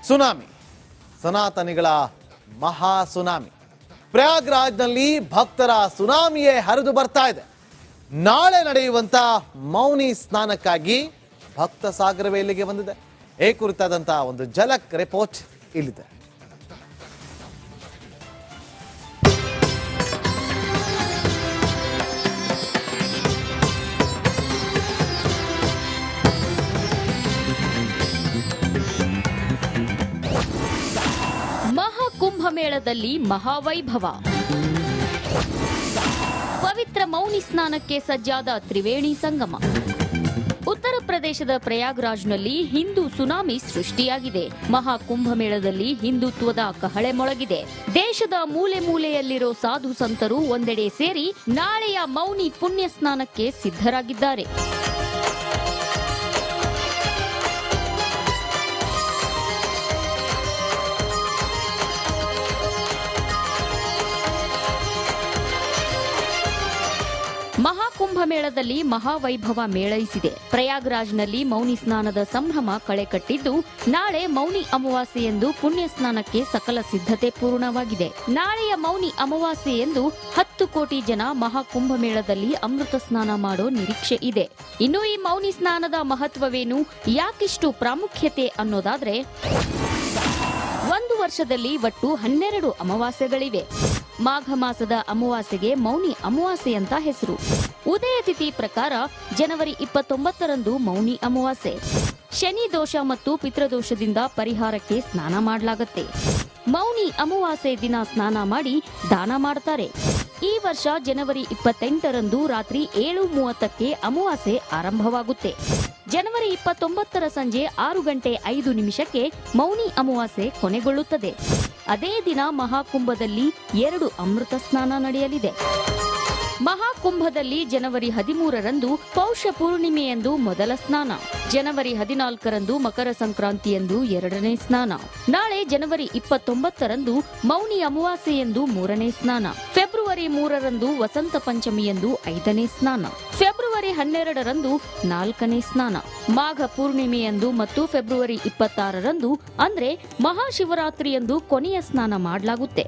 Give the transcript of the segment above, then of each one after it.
Tsunami, ಸನಾತನಿಗಳ ಮಹಾ tsunami. ಪ್ರಯಾಗ್ರಾಜ್ನಲ್ಲಿ ಭಕ್ತರ ಸುನಾಮಿಯೇ ಹರಿದು ಬರ್ತಾ ಇದೆ. ನಾಳೆ ನಡೆಯುವಂತ ಮೌನಿ ಸ್ನಾನಕ್ಕಾಗಿ ಭಕ್ತ ಸಾಗರವೇ ಇಲ್ಲಿಗೆ ಬಂದಿದೆ. ಈ ಕುರಿತಾದಂತಹ ಒಂದು ಝಲಕ್ ರಿಪೋರ್ಟ್ ಇಲ್ಲಿದೆ. ಕುಂಭಮೇಳದಲ್ಲಿ ಮಹಾವೈಭವ. ಪವಿತ್ರ ಮೌನಿ ಸ್ನಾನಕ್ಕೆ ಸಜ್ಜಾದ ತ್ರಿವೇಣಿ ಸಂಗಮ. ಉತ್ತರ ಪ್ರದೇಶದ ಪ್ರಯಾಗ್ರಾಜ್ನಲ್ಲಿ ಹಿಂದೂ ಸುನಾಮಿ ಸೃಷ್ಟಿಯಾಗಿದೆ. ಮಹಾಕುಂಭಮೇಳದಲ್ಲಿ ಹಿಂದುತ್ವದ ಕಹಳೆ ಮೊಳಗಿದೆ. ದೇಶದ ಮೂಲೆ ಮೂಲೆಯಲ್ಲಿರೋ ಸಾಧು ಸಂತರು ಒಂದೆಡೆ ಸೇರಿ ನಾಳೆಯ ಮೌನಿ ಪುಣ್ಯ ಸ್ನಾನಕ್ಕೆ ಸಿದ್ಧರಾಗಿದ್ದಾರೆ. ಮಹಾಕುಂಭಮೇಳದಲ್ಲಿ ಮಹಾವೈಭವ ಮೇಳೈಸಿದೆ. ಪ್ರಯಾಗ್ರಾಜ್ನಲ್ಲಿ ಮೌನಿ ಸ್ನಾನದ ಸಂಭ್ರಮ ಕಳೆ ಕಟ್ಟಿದ್ದು, ನಾಳೆ ಮೌನಿ ಅಮಾವಾಸ್ಯೆಯಂದು ಪುಣ್ಯ ಸ್ನಾನಕ್ಕೆ ಸಕಲ ಸಿದ್ಧತೆ ಪೂರ್ಣವಾಗಿದೆ. ನಾಳೆಯ ಮೌನಿ ಅಮಾವಾಸ್ಯೆಯಂದು 10 ಕೋಟಿ ಜನ ಮಹಾಕುಂಭಮೇಳದಲ್ಲಿ ಅಮೃತ ಸ್ನಾನ ಮಾಡೋ ನಿರೀಕ್ಷೆ ಇದೆ. ಇನ್ನು ಈ ಮೌನಿ ಸ್ನಾನದ ಮಹತ್ವವೇನು, ಯಾಕಿಷ್ಟು ಪ್ರಾಮುಖ್ಯತೆ ಅನ್ನೋದಾದ್ರೆ, ಒಂದು ವರ್ಷದಲ್ಲಿ ಒಟ್ಟು 12 ಅಮಾವಾಸ್ಯೆಗಳಿವೆ. ಮಾಘ ಮಾಸದ ಅಮಾವಾಸ್ಯೆಗೆ ಮೌನಿ ಅಮಾವಾಸ್ಯೆ ಅಂತ ಹೆಸರು. ಉದಯ ತಿಥಿ ಪ್ರಕಾರ ಜನವರಿ 29ರಂದು ಮೌನಿ ಅಮಾವಾಸ್ಯೆ. ಶನಿ ದೋಷ ಮತ್ತು ಪಿತೃದೋಷದಿಂದ ಪರಿಹಾರಕ್ಕೆ ಸ್ನಾನ ಮಾಡಲಾಗುತ್ತೆ. ಮೌನಿ ಅಮಾವಾಸ್ಯೆ ದಿನ ಸ್ನಾನ ಮಾಡಿ ದಾನ ಮಾಡ್ತಾರೆ. ಈ ವರ್ಷ ಜನವರಿ 28ರಂದು ರಾತ್ರಿ 7:30ಕ್ಕೆ ಅಮಾವಾಸ್ಯೆ ಆರಂಭವಾಗುತ್ತೆ. ಜನವರಿ 29ರ ಸಂಜೆ 6:05 ಮೌನಿ ಅಮಾವಾಸ್ಯೆ ಕೊನೆಗೊಳ್ಳುತ್ತದೆ. ಅದೇ ದಿನ ಮಹಾಕುಂಭದಲ್ಲಿ 2 ಅಮೃತ ಸ್ನಾನ ನಡೆಯಲಿದೆ. ಮಹಾಕುಂಭದಲ್ಲಿ ಜನವರಿ 13ರಂದು ಪೌಷ ಪೂರ್ಣಿಮೆಯಂದು ಮೊದಲ ಸ್ನಾನ, ಜನವರಿ 14ರಂದು ಮಕರ ಸಂಕ್ರಾಂತಿಯಂದು 2ನೇ ಸ್ನಾನ, ನಾಳೆ ಜನವರಿ 29ರಂದು ಮೌನಿ ಅಮಾವಾಸ್ಯೆಯಂದು 3ನೇ ಸ್ನಾನ, ಫೆಬ್ರವರಿ 3ರಂದು ವಸಂತ ಪಂಚಮಿಯಂದು 5ನೇ ಸ್ನಾನ, ಫೆಬ್ರವರಿ 12ರಂದು 4ನೇ ಸ್ನಾನ, ಮಾಘ ಪೂರ್ಣಿಮೆಯಂದು ಮತ್ತು ಫೆಬ್ರವರಿ 26ರಂದು ಅಂದ್ರೆ ಮಹಾಶಿವರಾತ್ರಿಯಂದು ಕೊನೆಯ ಸ್ನಾನ ಮಾಡಲಾಗುತ್ತೆ.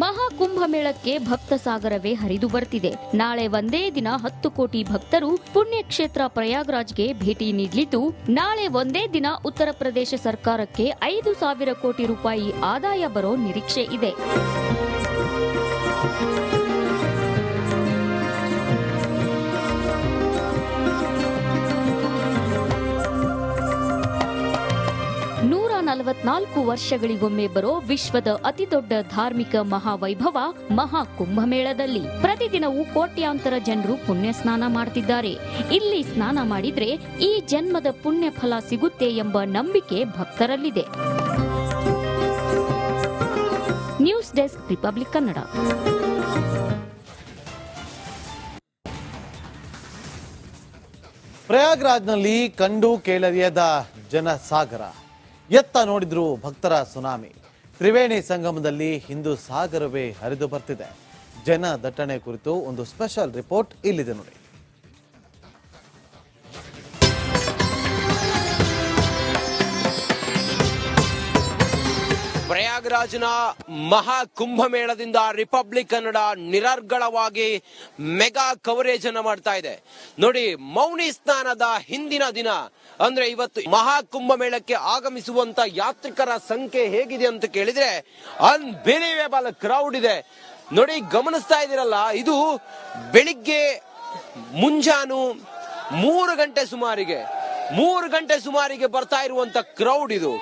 ಮಹಾಕುಂಭಮೇಳಕ್ಕೆ ಭಕ್ತ ಸಾಗರವೇ ಹರಿದು ಬರ್ತಿದೆ. ನಾಳೆ ಒಂದೇ ದಿನ 10 ಕೋಟಿ ಭಕ್ತರು ಪುಣ್ಯಕ್ಷೇತ್ರ ಪ್ರಯಾಗ್ರಾಜ್ಗೆ ಭೇಟಿ ನೀಡಲಿದ್ದು, ನಾಳೆ ಒಂದೇ ದಿನ ಉತ್ತರ ಪ್ರದೇಶ ಸರ್ಕಾರಕ್ಕೆ 5,000 ಕೋಟಿ ರೂಪಾಯಿ ಆದಾಯ ಬರೋ ನಿರೀಕ್ಷೆ ಇದೆ. ವರ್ಷಗಳಿಗೊಮ್ಮೆ ಬರೋ ವಿಶ್ವದ ಅತಿದೊಡ್ಡ ಧಾರ್ಮಿಕ ಮಹಾವೈಭವ ಮಹಾಕುಂಭಮೇಳದಲ್ಲಿ ಪ್ರತಿದಿನವೂ ಕೋಟ್ಯಾಂತರ ಜನರು ಪುಣ್ಯ ಸ್ನಾನ ಮಾಡ್ತಿದ್ದಾರೆ. ಇಲ್ಲಿ ಸ್ನಾನ ಮಾಡಿದ್ರೆ ಈ ಜನ್ಮದ ಪುಣ್ಯ ಫಲ ಸಿಗುತ್ತೆ ಎಂಬ ನಂಬಿಕೆ ಭಕ್ತರಲ್ಲಿದೆ. News desk, Republic Kannada. ಪ್ರಯಾಗ್ರಾಜ್ನಲ್ಲಿ ಕಂಡು ಕೇಳರಿಯದ ಜನಸಾಗರ. ಎತ್ತ ನೋಡಿದ್ರು ಭಕ್ತರ ಸುನಾಮಿ. ತ್ರಿವೇಣಿ ಸಂಗಮದಲ್ಲಿ ಹಿಂದೂ ಸಾಗರವೇ ಹರಿದು ಬರ್ತಿದೆ. ಜನ ದಟ್ಟಣೆ ಕುರಿತು ಒಂದು ಸ್ಪೆಷಲ್ ರಿಪೋರ್ಟ್ ಇಲ್ಲಿದೆ ನೋಡಿ. ಪ್ರಯಾಗ್ರಾಜ್ನ ಮಹಾಕುಂಭಮೇಳದಿಂದ ರಿಪಬ್ಲಿಕ್ ಕನ್ನಡ ನಿರರ್ಗಳವಾಗಿ ಮೆಗಾ ಕವರೇಜ್ ಅನ್ನ ಮಾಡ್ತಾ ಇದೆ. ನೋಡಿ, ಮೌನಿ ಸ್ನಾನದ ಹಿಂದಿನ ದಿನ ಅಂದ್ರೆ ಇವತ್ತು ಮಹಾಕುಂಭಮೇಳಕ್ಕೆ ಆಗಮಿಸುವಂತ ಯಾತ್ರಿಕರ ಸಂಖ್ಯೆ ಹೇಗಿದೆ ಅಂತ ಕೇಳಿದ್ರೆ ಅನ್ಬಿಲೀವೇಬಲ್ ಕ್ರೌಡ್ ಇದೆ. ನೋಡಿ, ಗಮನಿಸ್ತಾ ಇದ್ದೀರಲ್ಲ, ಇದು ಬೆಳಿಗ್ಗೆ ಮುಂಜಾನು 3 ಗಂಟೆ ಸುಮಾರಿಗೆ ಬರ್ತಾ ಇರುವಂತ ಕ್ರೌಡ್ ಇದು.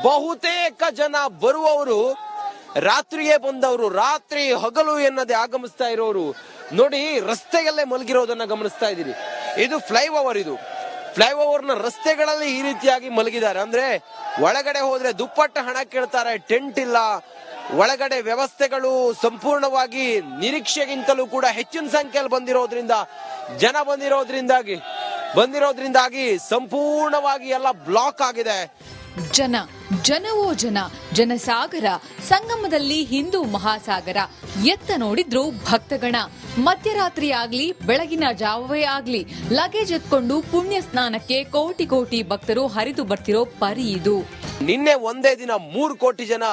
ಬಹುತೇಕ ಜನ ಬರುವವರು ರಾತ್ರಿಯೇ ಬಂದವರು, ರಾತ್ರಿ ಹಗಲು ಎನ್ನದೆ ಆಗಮಿಸ್ತಾ ಇರೋರು. ನೋಡಿ, ರಸ್ತೆಯಲ್ಲೇ ಮಲಗಿರೋದನ್ನ ಗಮನಿಸ್ತಾ ಇದ್ದೀರಿ. ಇದು ಫ್ಲೈಓವರ್ ನ ರಸ್ತೆಗಳಲ್ಲಿ ಈ ರೀತಿಯಾಗಿ ಮಲಗಿದ್ದಾರೆ. ಅಂದ್ರೆ ಒಳಗಡೆ ಹೋದ್ರೆ ದುಪ್ಪಟ್ಟ ಹಣ ಕೇಳ್ತಾರೆ, ಟೆಂಟ್ ಇಲ್ಲ, ಒಳಗಡೆ ವ್ಯವಸ್ಥೆಗಳು ಸಂಪೂರ್ಣವಾಗಿ ನಿರೀಕ್ಷೆಗಿಂತಲೂ ಕೂಡ ಹೆಚ್ಚಿನ ಸಂಖ್ಯೆಯಲ್ಲಿ ಬಂದಿರೋದ್ರಿಂದಾಗಿ ಸಂಪೂರ್ಣವಾಗಿ ಎಲ್ಲ ಬ್ಲಾಕ್ ಆಗಿದೆ. ಜನ, ಜನವೋ ಜನ, ಜನಸಾಗರ, ಸಂಗಮದಲ್ಲಿ ಹಿಂದೂ ಮಹಾಸಾಗರ. ಎತ್ತ ನೋಡಿದ್ರು ಭಕ್ತಗಣ. ಮಧ್ಯರಾತ್ರಿ ಆಗ್ಲಿ ಬೆಳಗಿನ ಜಾವವೇ ಆಗ್ಲಿ ಲಗೇಜ್ ಎತ್ಕೊಂಡು ಪುಣ್ಯ ಸ್ನಾನಕ್ಕೆ ಕೋಟಿ ಕೋಟಿ ಭಕ್ತರು ಹರಿದು ಬರ್ತಿರೋ ಪರಿ ಇದು. ನಿನ್ನೆ ಒಂದೇ ದಿನ 3 ಕೋಟಿ ಜನ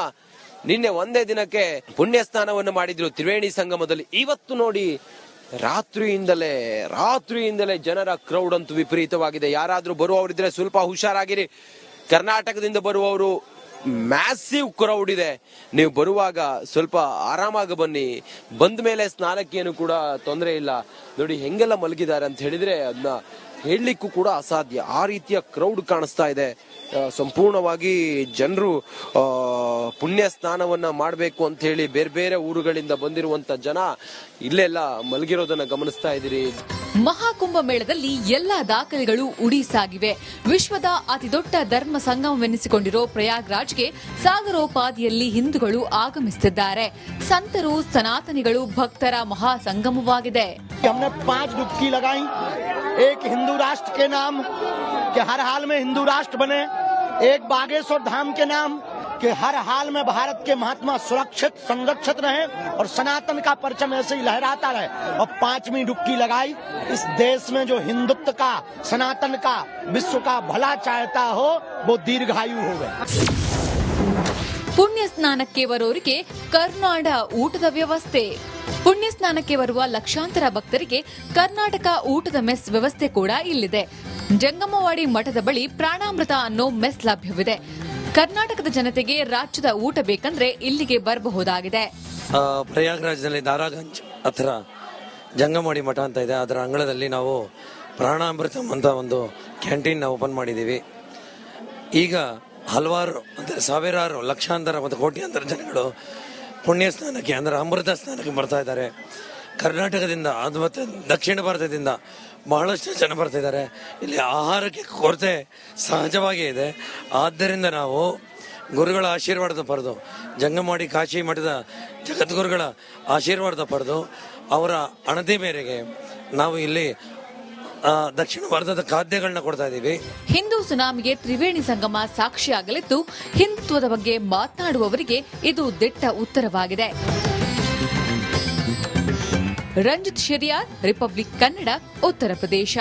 ನಿನ್ನೆ ಒಂದೇ ದಿನಕ್ಕೆ ಪುಣ್ಯ ಸ್ನಾನವನ್ನು ಮಾಡಿದ್ರು ತ್ರಿವೇಣಿ ಸಂಗಮದಲ್ಲಿ. ಇವತ್ತು ನೋಡಿ ರಾತ್ರಿಯಿಂದಲೇ ಜನರ ಕ್ರೌಡ್ ಅಂತೂ ವಿಪರೀತವಾಗಿದೆ. ಯಾರಾದ್ರೂ ಬರುವವರಿದ್ರೆ ಸ್ವಲ್ಪ ಹುಷಾರಾಗಿರಿ. ಕರ್ನಾಟಕದಿಂದ ಬರುವವರು ಮ್ಯಾಸಿವ್ ಕ್ರೌಡ್ ಇದೆ. ನೀವು ಬರುವಾಗ ಸ್ವಲ್ಪ ಆರಾಮಾಗಿ ಬನ್ನಿ. ಬಂದ ಮೇಲೆ ಸ್ನಾನಕ್ಕೇನು ಕೂಡ ತೊಂದರೆ ಇಲ್ಲ. ನೋಡಿ ಹೆಂಗೆಲ್ಲ ಮಲಗಿದ್ದಾರೆ ಅಂತ ಹೇಳಿದ್ರೆ ಅದನ್ನ ಹೇಳಲಿಕ್ಕೂ ಕೂಡ ಅಸಾಧ್ಯ. ಆ ರೀತಿಯ ಕ್ರೌಡ್ ಕಾಣಿಸ್ತಾ ಇದೆ. ಸಂಪೂರ್ಣವಾಗಿ ಜನರು ಪುಣ್ಯ ಸ್ನಾನವನ್ನ ಮಾಡಬೇಕು ಅಂತ ಹೇಳಿ ಬೇರೆ ಬೇರೆ ಊರುಗಳಿಂದ ಬಂದಿರುವಂತ ಜನ ಇಲ್ಲೆಲ್ಲ ಮಲಗಿರೋದನ್ನ ಗಮನಿಸ್ತಾ ಇದ್ದೀರಿ. ಮಹಾಕುಂಭ ಮೇಳದಲ್ಲಿ ಎಲ್ಲಾ ದಾಖಲೆಗಳು ಉಡಿಸಾಗಿವೆ. ವಿಶ್ವದ ಅತಿದೊಡ್ಡ ಧರ್ಮ ಸಂಗಮವೆನಿಸಿಕೊಂಡಿರೋ ಪ್ರಯಾಗ್ರಾಜ್ಗೆ ಸಾಗರೋಪಾದಿಯಲ್ಲಿ ಹಿಂದೂಗಳು ಆಗಮಿಸುತ್ತಿದ್ದಾರೆ. ಸಂತರು, ಸನಾತನಿಗಳು, ಭಕ್ತರ ಮಹಾ ಸಂಗಮವಾಗಿದೆ. हमने 5 डुबकी लगाई, एक हिंदू राष्ट्र के नाम कि हर हाल में हिंदू राष्ट्र बने, एक बागेश्वर धाम के नाम कि हर हाल में भारत के महात्मा सुरक्षित संरक्षित रहे और सनातन का परचम ऐसे ही लहराता रहे. और 5वीं डुबकी लगाई, इस देश में जो हिंदुत्व का, सनातन का, विश्व का भला चाहता हो वो दीर्घायु हो गए. ಪುಣ್ಯ ಸ್ನಾನಕ್ಕೆ ಬರೋರಿಗೆ ಕರ್ನಾಡ ಊಟದ ವ್ಯವಸ್ಥೆ. ಪುಣ್ಯ ಸ್ನಾನಕ್ಕೆ ಬರುವ ಲಕ್ಷಾಂತರ ಭಕ್ತರಿಗೆ ಕರ್ನಾಟಕ ಊಟದ ಮೆಸ್ ವ್ಯವಸ್ಥೆ ಕೂಡ ಇಲ್ಲಿದೆ. ಜಂಗಮವಾಡಿ ಮಠದ ಬಳಿ ಪ್ರಾಣಾಮೃತ ಅನ್ನೋ ಮೆಸ್ ಲಭ್ಯವಿದೆ. ಕರ್ನಾಟಕದ ಜನತೆಗೆ ರಾಜ್ಯದ ಊಟ ಬೇಕಂದ್ರೆ ಇಲ್ಲಿಗೆ ಬರಬಹುದಾಗಿದೆ. ಪ್ರಯಾಗ್ರಾಜ್ನಲ್ಲಿ ದಾರಾಗಂಜ್ ಹತ್ರ ಜಂಗಮವಾಡಿ ಮಠ ಅಂತ ಇದೆ. ಅದರ ಅಂಗಳದಲ್ಲಿ ನಾವು ಪ್ರಾಣಾಮೃತಂ ಅಂತ ಒಂದು ಕ್ಯಾಂಟೀನ್ ಓಪನ್ ಮಾಡಿದ್ದೀವಿ. ಈಗ ಹಲವಾರು ಅಂದರೆ ಸಾವಿರಾರು ಲಕ್ಷಾಂತರ ಮತ್ತು ಕೋಟ್ಯಾಂತರ ಜನಗಳು ಪುಣ್ಯ ಸ್ನಾನಕ್ಕೆ ಅಂದರೆ ಅಮೃತ ಸ್ನಾನಕ್ಕೆ ಬರ್ತಾ ಇದ್ದಾರೆ. ಕರ್ನಾಟಕದಿಂದ ಅದು ಮತ್ತು ದಕ್ಷಿಣ ಭಾರತದಿಂದ ಬಹಳಷ್ಟು ಜನ ಬರ್ತಾ ಇದ್ದಾರೆ. ಇಲ್ಲಿ ಆಹಾರಕ್ಕೆ ಕೊರತೆ ಸಹಜವಾಗಿ ಇದೆ. ಆದ್ದರಿಂದ ನಾವು ಗುರುಗಳ ಆಶೀರ್ವಾದ ಪಡೆದು, ಜಂಗಮವಾಡಿ ಕಾಶಿ ಮಠದ ಜಗದ್ಗುರುಗಳ ಆಶೀರ್ವಾದ ಪಡೆದು ಅವರ ಅಣತಿ ಮೇರೆಗೆ ನಾವು ಇಲ್ಲಿ ದಕ್ಷಿಣ ಭಾರತದ ಖಾದ್ಯಗಳನ್ನ ಕೊಡ್ತಾ ಇದ್ದೀವಿ. ಹಿಂದೂ ಸುನಾಮಿಗೆ ತ್ರಿವೇಣಿ ಸಂಗಮ ಸಾಕ್ಷಿಯಾಗಲಿದ್ದು, ಹಿಂದುತ್ವದ ಬಗ್ಗೆ ಮಾತನಾಡುವವರಿಗೆ ಇದು ದಿಟ್ಟ ಉತ್ತರವಾಗಿದೆ. ರಂಜಿತ್ ಶೆರಿಯಾರ್, ರಿಪಬ್ಲಿಕ್ ಕನ್ನಡ, ಉತ್ತರ ಪ್ರದೇಶ.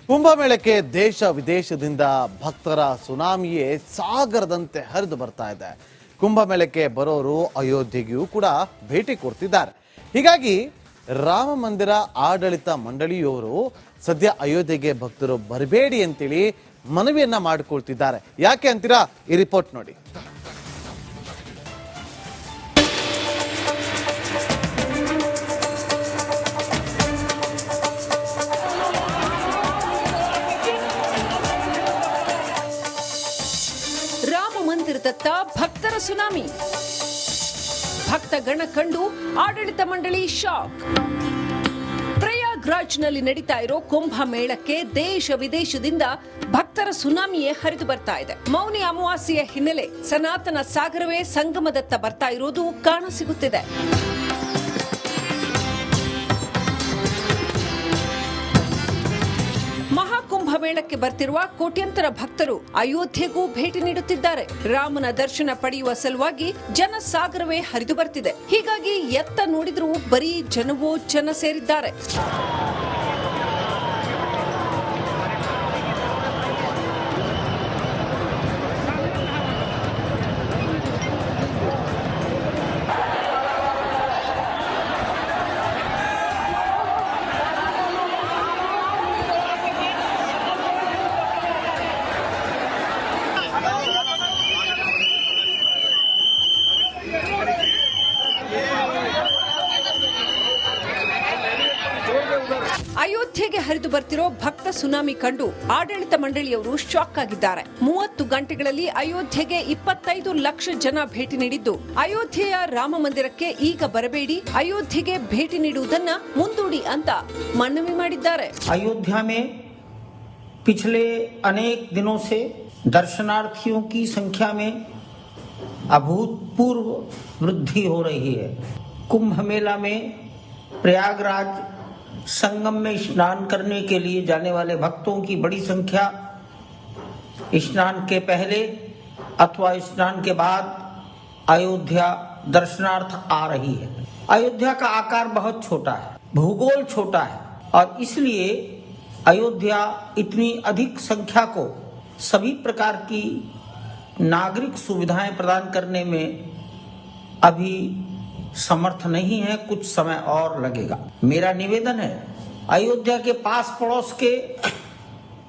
ಕುಂಭಮೇಳಕ್ಕೆ ದೇಶ ವಿದೇಶದಿಂದ ಭಕ್ತರ ಸುನಾಮಿಯೇ ಸಾಗರದಂತೆ ಹರಿದು ಬರ್ತಾ ಇದೆ. ಕುಂಭಮೇಳಕ್ಕೆ ಬರೋರು ಅಯೋಧ್ಯೆಗೂ ಕೂಡ ಭೇಟಿ ಕೊಡ್ತಿದ್ದಾರೆ. ಹೀಗಾಗಿ ರಾಮ ಮಂದಿರ ಆಡಳಿತ ಮಂಡಳಿಯವರು ಸದ್ಯ ಅಯೋಧ್ಯೆಗೆ ಭಕ್ತರು ಬರಬೇಡಿ ಅಂತೇಳಿ ಮನವಿಯನ್ನ ಮಾಡಿಕೊಳ್ತಿದ್ದಾರೆ. ಯಾಕೆ ಅಂತೀರಾ? ಈ ರಿಪೋರ್ಟ್ ನೋಡಿ. ಮಂದಿರದತ್ತ ಭಕ್ತರ ಸುನಾಮಿ. ಭಕ್ತ ಗಣ ಕಂಡು ಆಡಳಿತ ಮಂಡಳಿ ಶಾಕ್. ಪ್ರಯಾಗ್ರಾಜ್ನಲ್ಲಿ ನಡೀತಾ ಇರೋ ಕುಂಭ ಮೇಳಕ್ಕೆ ದೇಶ ವಿದೇಶದಿಂದ ಭಕ್ತರ ಸುನಾಮಿಯೇ ಹರಿದು ಬರ್ತಾ ಇದೆ. ಮೌನಿ ಅಮಾವಾಸ್ಯೆಯ ಹಿನ್ನೆಲೆ ಸನಾತನ ಸಾಗರವೇ ಸಂಗಮದತ್ತ ಬರ್ತಾ ಇರೋದು ಕಾಣಸಿಗುತ್ತಿದೆ. ಮಹಾಕುಂಭ ಮೇಳಕ್ಕೆ ಬರ್ತಿರುವ ಕೋಟ್ಯಂತರ ಭಕ್ತರು ಅಯೋಧ್ಯೆಗೂ ಭೇಟಿ ನೀಡುತ್ತಿದ್ದಾರೆ. ರಾಮನ ದರ್ಶನ ಪಡೆಯುವ ಸಲುವಾಗಿ ಜನಸಾಗರವೇ ಹರಿದು ಬರ್ತಿದೆ. ಹೀಗಾಗಿ ಎತ್ತ ನೋಡಿದ್ರೂ ಬರೀ ಜನವೋ ಜನ ಸೇರಿದ್ದಾರೆ. ಅಯೋಧ್ಯೆಗೆ ಹರಿದು ಬರ್ತಿರೋ ಭಕ್ತ ಸುನಾಮಿ ಕಂಡು ಆಡಳಿತ ಮಂಡಳಿಯವರು ಶಾಕ್ ಆಗಿದ್ದಾರೆ. 30 ಗಂಟೆಗಳಲ್ಲಿ ಅಯೋಧ್ಯೆಗೆ 25 ಲಕ್ಷ ಜನ ಭೇಟಿ ನೀಡಿದ್ದು, ಅಯೋಧ್ಯೆಯ ರಾಮ ಮಂದಿರಕ್ಕೆ ಈಗ ಬರಬೇಡಿ, ಅಯೋಧ್ಯೆಗೆ ಭೇಟಿ ನೀಡುವುದನ್ನ ಮುಂದೂಡಿ ಅಂತ ಮನವಿ ಮಾಡಿದ್ದಾರೆ. अयोध्या में पिछले अनेक दिनों से दर्शनार्थियों की संख्या में अभूतपूर्व वृद्धि हो रही है. कुंभ मेला में प्रयागराज संगम में स्नान करने के लिए जाने वाले भक्तों की बड़ी संख्या स्नान के पहले अथवा स्नान के बाद अयोध्या दर्शनार्थ आ रही है। अयोध्या का आकार बहुत छोटा है, भूगोल छोटा है और इसलिए अयोध्या इतनी अधिक संख्या को सभी प्रकार की नागरिक सुविधाएं प्रदान करने में अभी समर्थ नहीं है, कुछ समय और लगेगा। मेरा निवेदन है अयोध्या के पास पड़ोस के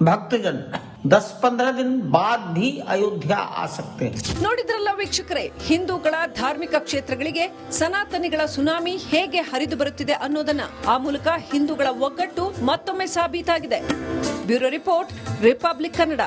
भक्तजन 10-15 दिन बाद भी अयोध्या आ सकते हैं। ನೋಡಿದ್ರಲ್ಲ ವೀಕ್ಷಕರೇ, ಹಿಂದೂಗಳ ಧಾರ್ಮಿಕ ಕ್ಷೇತ್ರಗಳಿಗೆ ಸನಾತನಿಗಳ ಸುನಾಮಿ ಹೇಗೆ ಹರಿದು ಬರುತ್ತಿದೆ ಅನ್ನೋದನ್ನ ಆ ಮೂಲಕ ಹಿಂದೂಗಳ ಒಗ್ಗಟ್ಟು ಮತ್ತೊಮ್ಮೆ ಸಾಬೀತಾಗಿದೆ. Bureau report, republic Kannada.